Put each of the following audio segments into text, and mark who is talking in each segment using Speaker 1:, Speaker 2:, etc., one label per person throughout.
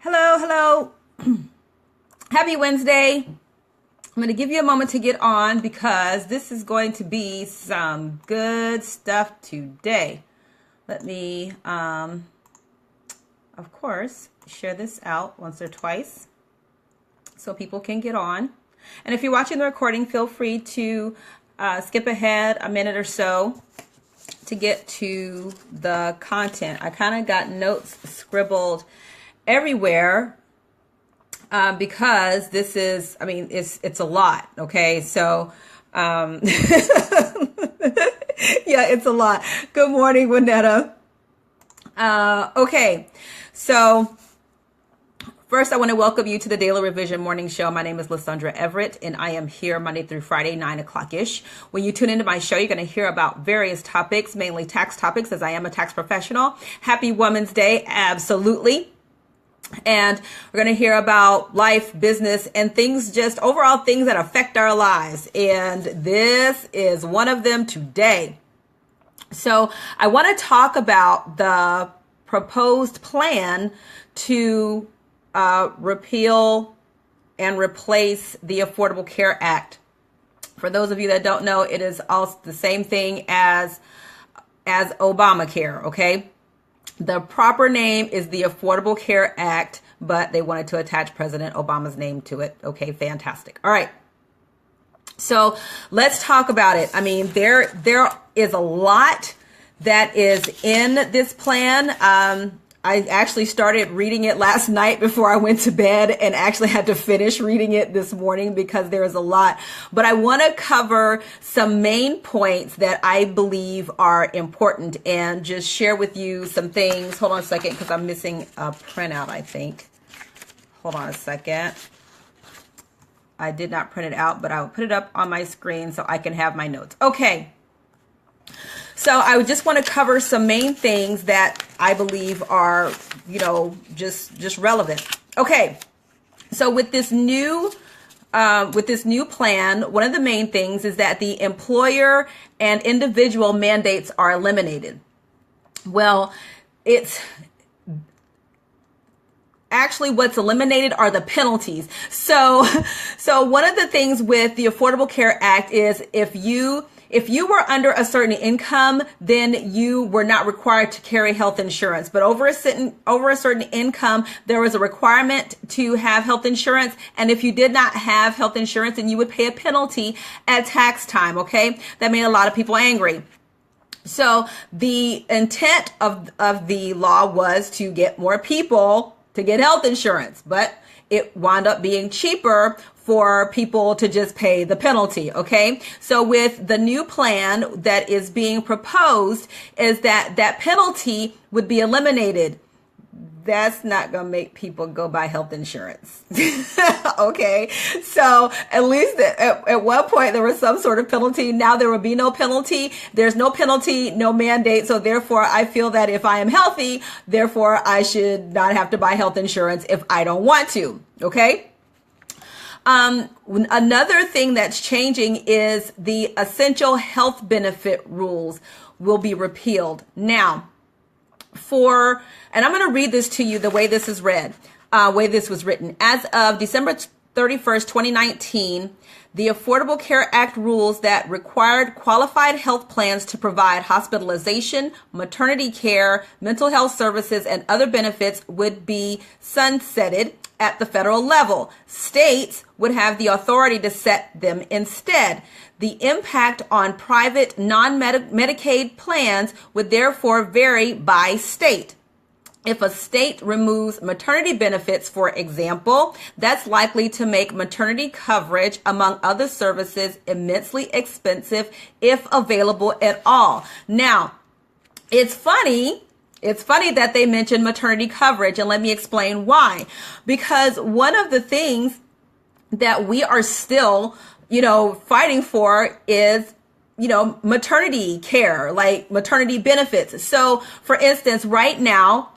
Speaker 1: Hello, hello. Happy Wednesday. I'm going to give you a moment to get on because this is going to be some good stuff today. Let me, of course, share this out once or twice so people can get on. And if you're watching the recording, feel free to skip ahead a minute or so to get to the content. I kind of got notes scribbled everywhere because this is, it's a lot. Okay. So, yeah, it's a lot. Good morning, Winetta. Okay. So first, I want to welcome you to the Daily Revision Morning Show. My name is Lysandra Everett, and I am here Monday through Friday, 9 o'clock-ish. When you tune into my show, you're going to hear about various topics, mainly tax topics, as I am a tax professional. Happy Women's Day. Absolutely. And we're going to hear about life, business, and things, just overall things that affect our lives. And this is one of them today. So I want to talk about the proposed plan to repeal and replace the Affordable Care Act. For those of you that don't know, it is also the same thing as Obamacare, okay? The proper name is the Affordable Care Act, but they wanted to attach President Obama's name to it. Okay, fantastic. All right. So let's talk about it. I mean, there is a lot that is in this plan. I actually started reading it last night before I went to bed and actually had to finish reading it this morning because there is a lot. But I want to cover some main points that I believe are important and just share with you some things. Hold on a second because I'm missing a printout, I think. Hold on a second. I did not print it out, but I will put it up on my screen so I can have my notes. Okay. So I would just want to cover some main things that I believe are, just relevant. Okay. So with this new plan, one of the main things is that the employer and individual mandates are eliminated. Well, it's actually what's eliminated are the penalties. So one of the things with the Affordable Care Act is if you were under a certain income, then you were not required to carry health insurance. But over a certain income, there was a requirement to have health insurance. And if you did not have health insurance, then you would pay a penalty at tax time. Okay. That made a lot of people angry. So the intent of the law was to get more people to get health insurance, but it wound up being cheaper for people to just pay the penalty. Okay. So with the new plan that is being proposed is that penalty would be eliminated. That's not going to make people go buy health insurance. Okay. So at least at one point there was some sort of penalty. Now there will be no penalty. There's no penalty, no mandate. So therefore I feel that if I am healthy, therefore I should not have to buy health insurance if I don't want to. Okay. Another thing that's changing is the essential health benefit rules will be repealed. Now, and I'm going to read this to you the way this is read, way this was written. As of December 31st, 2019, the Affordable Care Act rules that required qualified health plans to provide hospitalization, maternity care, mental health services, and other benefits would be sunsetted at the federal level. States would have the authority to set them instead. The impact on private non-Medicaid plans would therefore vary by state. If a state removes maternity benefits, for example, that's likely to make maternity coverage, among other services, immensely expensive if available at all. Now, it's funny that they mentioned maternity coverage, and let me explain why. Because one of the things that we are still, fighting for is, maternity care, like maternity benefits. So, for instance, right now,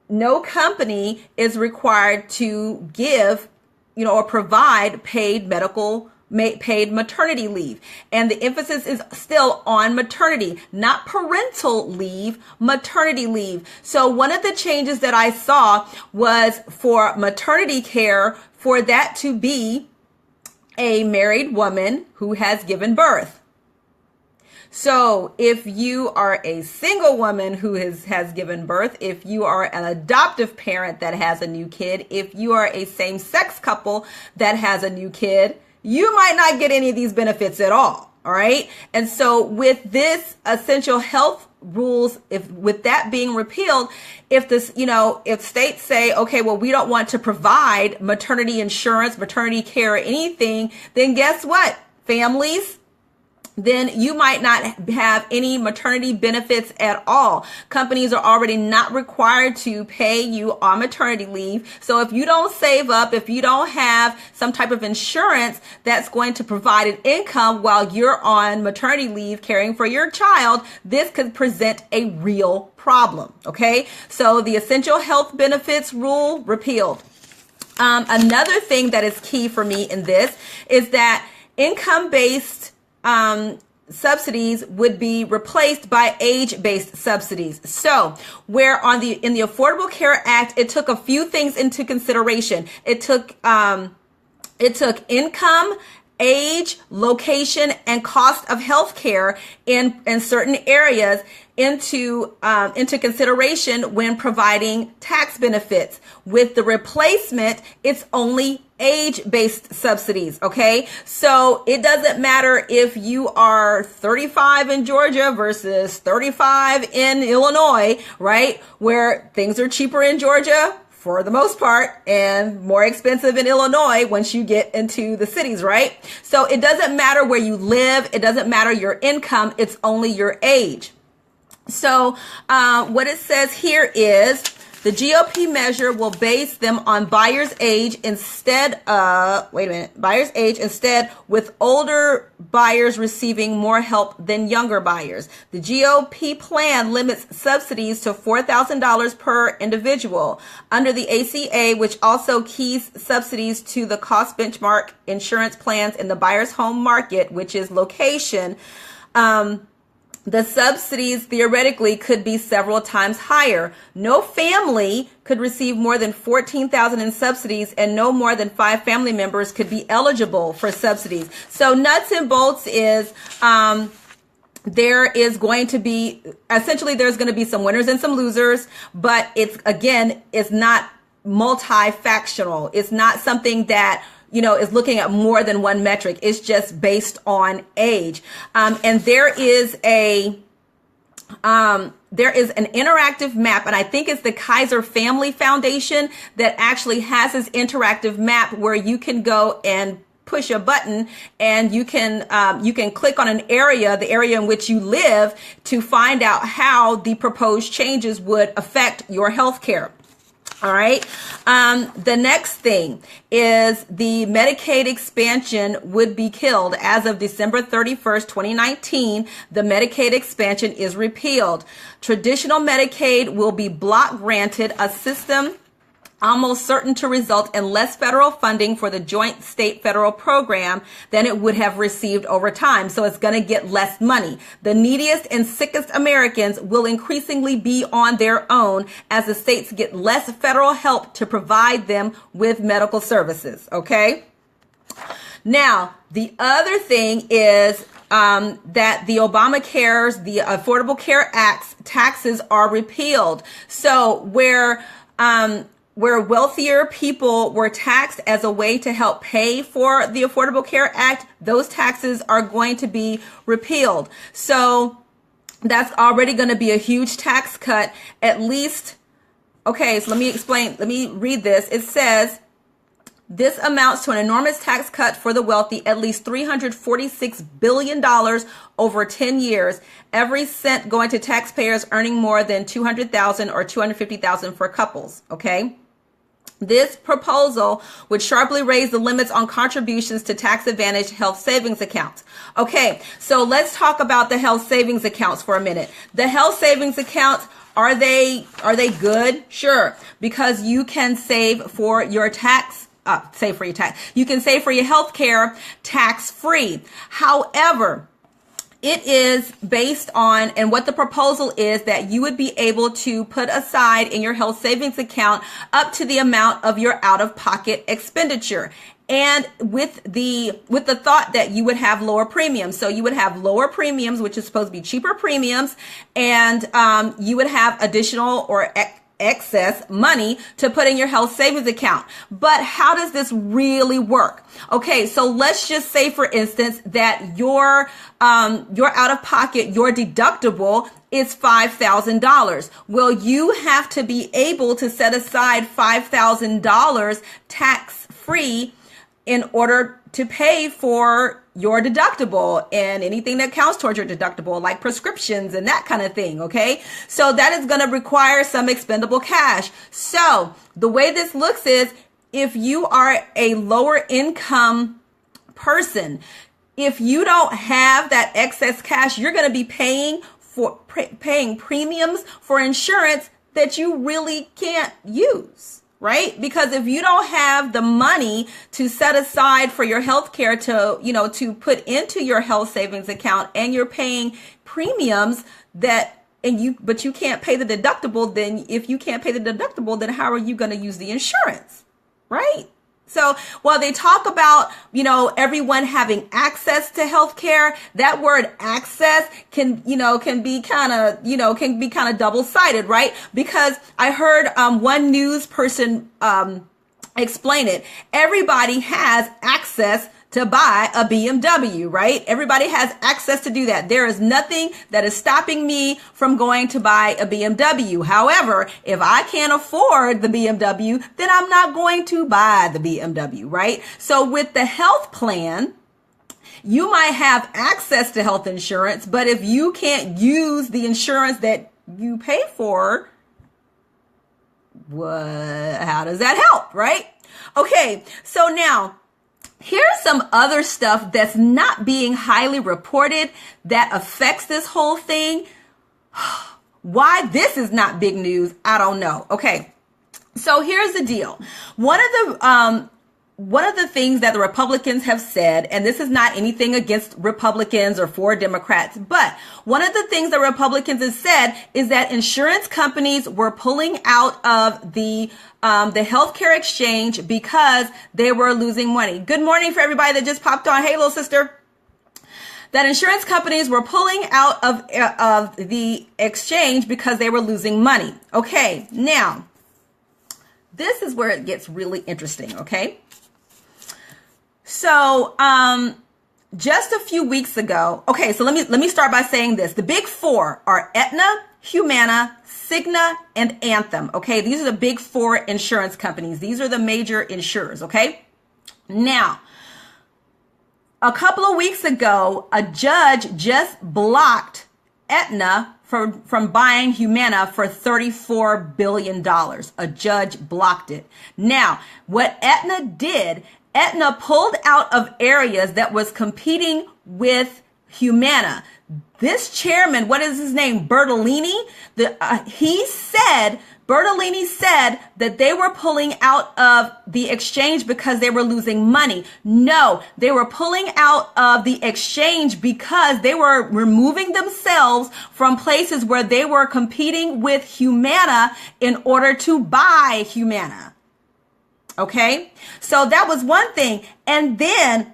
Speaker 1: no company is required to give, or provide paid medical paid maternity leave. And the emphasis is still on maternity, not parental leave, maternity leave. So one of the changes that I saw was for maternity care, for that to be a married woman who has given birth. So if you are a single woman who has given birth, if you are an adoptive parent that has a new kid, if you are a same-sex couple that has a new kid, you might not get any of these benefits at all. All right. And so with this essential health rules, with that being repealed, if states say, okay, well, we don't want to provide maternity insurance, maternity care, or anything, then guess what, families? Then you might not have any maternity benefits at all. Companies are already not required to pay you on maternity leave. So if you don't save up, if you don't have some type of insurance that's going to provide an income while you're on maternity leave caring for your child, this could present a real problem. Okay. So the essential health benefits rule repealed. Another thing that is key for me in this is that income-based subsidies would be replaced by age-based subsidies. So where in the Affordable Care Act, it took a few things into consideration. It took income, age, location, and cost of health care in certain areas into consideration when providing tax benefits. With the replacement, it's only age-based subsidies, okay? So it doesn't matter if you are 35 in Georgia versus 35 in Illinois, right? Where things are cheaper in Georgia for the most part and more expensive in Illinois once you get into the cities, right? So it doesn't matter where you live. It doesn't matter your income. It's only your age. So what it says here is the GOP measure will base them on buyer's age instead, with older buyers receiving more help than younger buyers. The GOP plan limits subsidies to $4,000 per individual. Under the ACA, which also keys subsidies to the cost benchmark insurance plans in the buyer's home market, which is location, the subsidies theoretically could be several times higher. No family could receive more than $14,000 in subsidies, and no more than 5 family members could be eligible for subsidies. So nuts and bolts is there's going to be some winners and some losers, but it's not multifactional. It's not something that is looking at more than one metric. It's just based on age. And there is an interactive map, and I think it's the Kaiser Family Foundation that actually has this interactive map where you can go and push a button and you can click on the area in which you live, to find out how the proposed changes would affect your health care. All right. The next thing is the Medicaid expansion would be killed. As of December 31st, 2019, the Medicaid expansion is repealed. Traditional Medicaid will be block granted, a system almost certain to result in less federal funding for the joint state federal program than it would have received over time. So it's going to get less money. The neediest and sickest Americans will increasingly be on their own as the states get less federal help to provide them with medical services. Okay. Now, the other thing is that the Obamacare's, the Affordable Care Act's taxes are repealed. So where wealthier people were taxed as a way to help pay for the Affordable Care Act, those taxes are going to be repealed. So that's already going to be a huge tax cut, at least. Okay, so let me read this. It says, this amounts to an enormous tax cut for the wealthy, at least $346 billion over 10 years, every cent going to taxpayers earning more than $200,000 or $250,000 for couples. Okay. This proposal would sharply raise the limits on contributions to tax-advantaged health savings accounts. Okay, so let's talk about the health savings accounts for a minute. The health savings accounts, are they good? Sure, because you can save for your tax save for your tax. You can save for your health care tax free. However, it is based on, and what the proposal is, that you would be able to put aside in your health savings account up to the amount of your out-of-pocket expenditure. And with the thought that you would have lower premiums. So you would have lower premiums, which is supposed to be cheaper premiums, and you would have additional or excess money to put in your health savings account. But how does this really work? Okay, so let's just say, for instance, that your out of pocket, your deductible is $5,000. Well, you have to be able to set aside $5,000 tax free in order to pay for your deductible and anything that counts towards your deductible, like prescriptions and that kind of thing. Okay. So that is going to require some expendable cash. So the way this looks is, if you are a lower income person, if you don't have that excess cash, you're going to be paying premiums for insurance that you really can't use. Right? Because if you don't have the money to set aside for your health care to put into your health savings account, and you're paying premiums but you can't pay the deductible, then if you can't pay the deductible, then how are you going to use the insurance? Right? So while they talk about, everyone having access to health care, that word access can be kind of double-sided, right? Because I heard one news person explain it. Everybody has access to buy a BMW, right? Everybody has access to do that. There is nothing that is stopping me from going to buy a BMW. However, if I can't afford the BMW, then I'm not going to buy the BMW, right? So with the health plan, you might have access to health insurance, but if you can't use the insurance that you pay for, how does that help, right? Okay, so now, here's some other stuff that's not being highly reported that affects this whole thing. Why this is not big news, I don't know. Okay, so here's the deal. One of the things that the Republicans have said, and this is not anything against Republicans or for Democrats, but one of the things that Republicans have said is that insurance companies were pulling out of the healthcare exchange because they were losing money. Good morning for everybody that just popped on. Hey, little sister. That insurance companies were pulling out of the exchange because they were losing money. Okay, now this is where it gets really interesting. Okay. So, just a few weeks ago, okay, so let me start by saying this. The big four are Aetna, Humana, Cigna, and Anthem. Okay, these are the big four insurance companies. These are the major insurers. Okay, now, a couple of weeks ago, a judge just blocked Aetna from buying Humana for $34 billion. A judge blocked it. Now, what Aetna did, Aetna pulled out of areas that was competing with Humana. This chairman, what is his name? Bertolini. Bertolini said that they were pulling out of the exchange because they were losing money. No, they were pulling out of the exchange because they were removing themselves from places where they were competing with Humana in order to buy Humana. Okay, so that was one thing. And then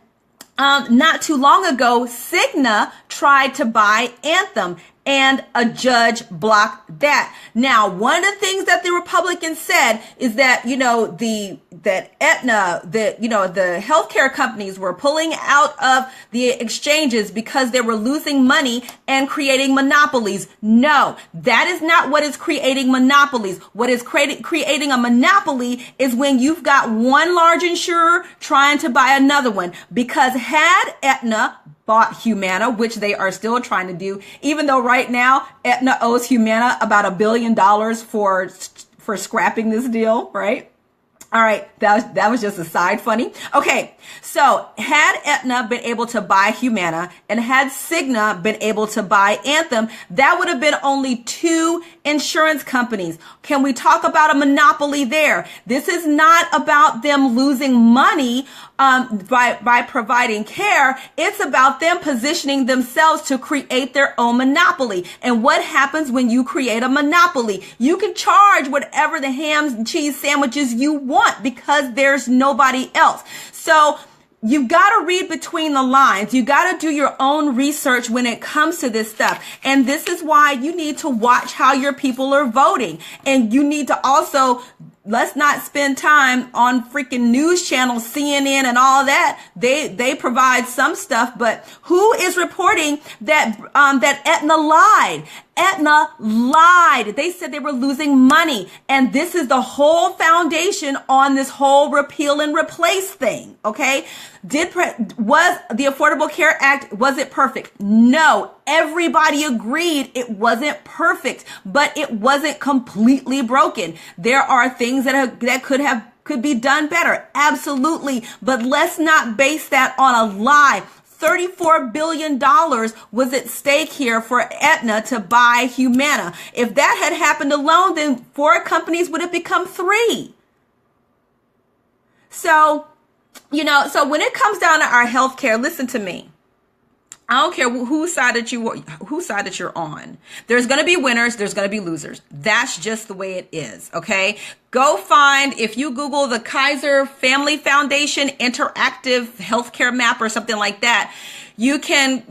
Speaker 1: not too long ago, Cigna tried to buy Anthem, and a judge blocked that. Now, one of the things that the Republicans said is that, that Aetna, the healthcare companies were pulling out of the exchanges because they were losing money and creating monopolies. No, that is not what is creating monopolies. What is creating a monopoly is when you've got one large insurer trying to buy another one. Because had Aetna bought Humana, which they are still trying to do, even though right now Aetna owes Humana about $1 billion for scrapping this deal, right? All right, that was just a side funny. Okay, so had Aetna been able to buy Humana and had Cigna been able to buy Anthem, that would have been only two insurance companies. Can we talk about a monopoly there? This is not about them losing money by providing care. It's about them positioning themselves to create their own monopoly. And what happens when you create a monopoly? You can charge whatever the ham and cheese sandwiches you want because there's nobody else. So you've got to read between the lines. You got to do your own research when it comes to this stuff. And this is why you need to watch how your people are voting. And you need to also, let's not spend time on freaking news channels, CNN and all that. They provide some stuff, but who is reporting that Aetna lied? Aetna lied. They said they were losing money. And this is the whole foundation on this whole repeal and replace thing. Okay. Was the Affordable Care Act, was it perfect? No. Everybody agreed it wasn't perfect, but it wasn't completely broken. There are things that could be done better. Absolutely. But let's not base that on a lie. $34 billion was at stake here for Aetna to buy Humana. If that had happened alone, then 4 companies would have become 3. So, so when it comes down to our healthcare, listen to me. I don't care whose side that you're on. There's going to be winners. There's going to be losers. That's just the way it is. Okay. Go find, if you Google the Kaiser Family Foundation interactive healthcare map or something like that, you can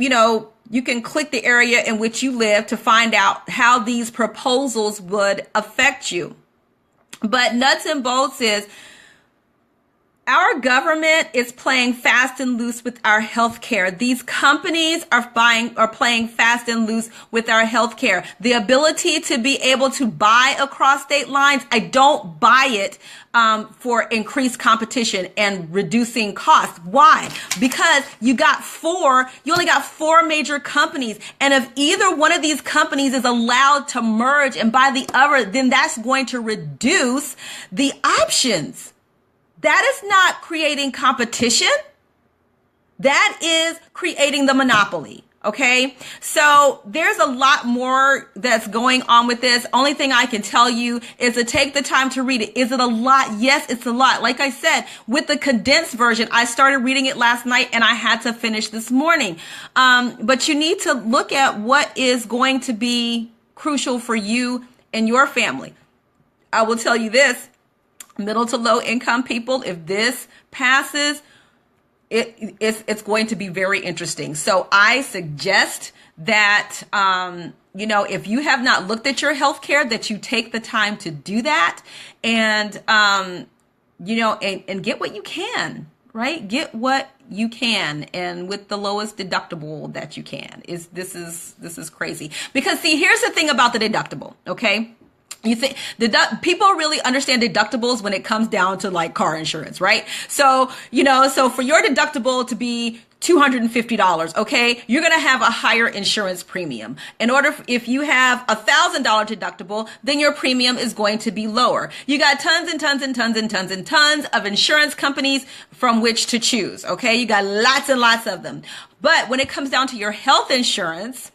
Speaker 1: click the area in which you live to find out how these proposals would affect you. But nuts and bolts is, our government is playing fast and loose with our healthcare. These companies are playing fast and loose with our healthcare. The ability to be able to buy across state lines, I don't buy it for increased competition and reducing costs. Why? Because you only got 4 major companies. And if either one of these companies is allowed to merge and buy the other, then that's going to reduce the options. That is not creating competition. That is creating the monopoly. Okay. So there's a lot more that's going on with this. Only thing I can tell you is to take the time to read it. Is it a lot? Yes, it's a lot. Like I said, with the condensed version, I started reading it last night and I had to finish this morning. But you need to look at what is going to be crucial for you and your family. I will tell you this. Middle to low income people, if this passes, it's going to be very interesting. So I suggest that, if you have not looked at your healthcare, that you take the time to do that and, and get what you can, right? Get what you can, and with the lowest deductible that you can. This is crazy. Because see, here's the thing about the deductible, okay? You think people really understand deductibles when it comes down to like car insurance, right? So, so for your deductible to be $250, okay, you're going to have a higher insurance premium. If you have $1,000 deductible, then your premium is going to be lower. You got tons and tons and tons and tons and tons of insurance companies from which to choose, okay? You got lots and lots of them. But when it comes down to your health insurance,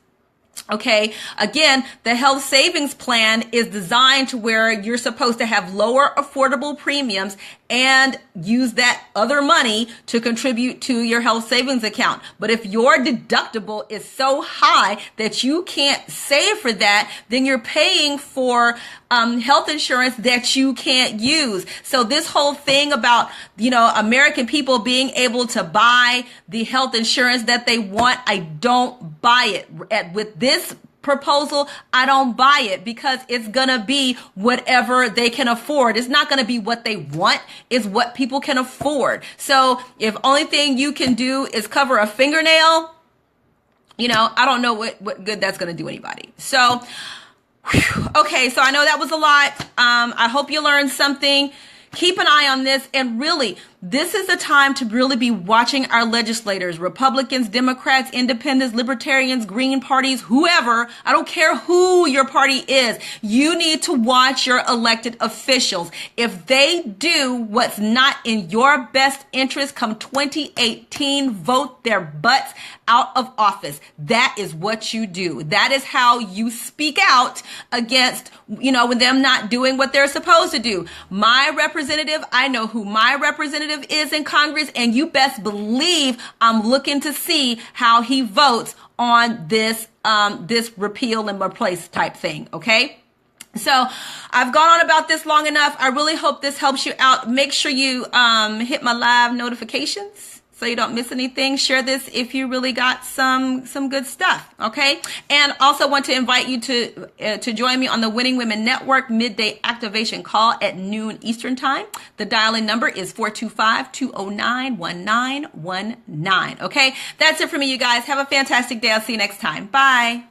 Speaker 1: okay, again, the health savings plan is designed to where you're supposed to have lower affordable premiums and use that other money to contribute to your health savings account. But if your deductible is so high that you can't save for that, then you're paying for health insurance that you can't use. So this whole thing about, American people being able to buy the health insurance that they want, I don't buy it. With this proposal, I don't buy it because it's going to be whatever they can afford. It's not going to be what they want. It's what people can afford. So if only thing you can do is cover a fingernail, I don't know what good that's going to do anybody. So, okay. So I know that was a lot. I hope you learned something. Keep an eye on this. And really, this is the time to really be watching our legislators, Republicans, Democrats, Independents, Libertarians, Green parties, whoever. I don't care who your party is. You need to watch your elected officials. If they do what's not in your best interest come 2018, vote their butts out of office. That is what you do. That is how you speak out against, with them not doing what they're supposed to do. My representative, I know who my representative is in Congress, and you best believe I'm looking to see how he votes on this repeal and replace type thing. Okay. So I've gone on about this long enough. I really hope this helps you out. Make sure you hit my live notifications so you don't miss anything. Share this if you really got some good stuff, okay? And also want to invite you to join me on the Winning Women Network midday activation call at noon Eastern time. The dial-in number is 425-209-1919, okay? That's it for me, you guys. Have a fantastic day. I'll see you next time. Bye.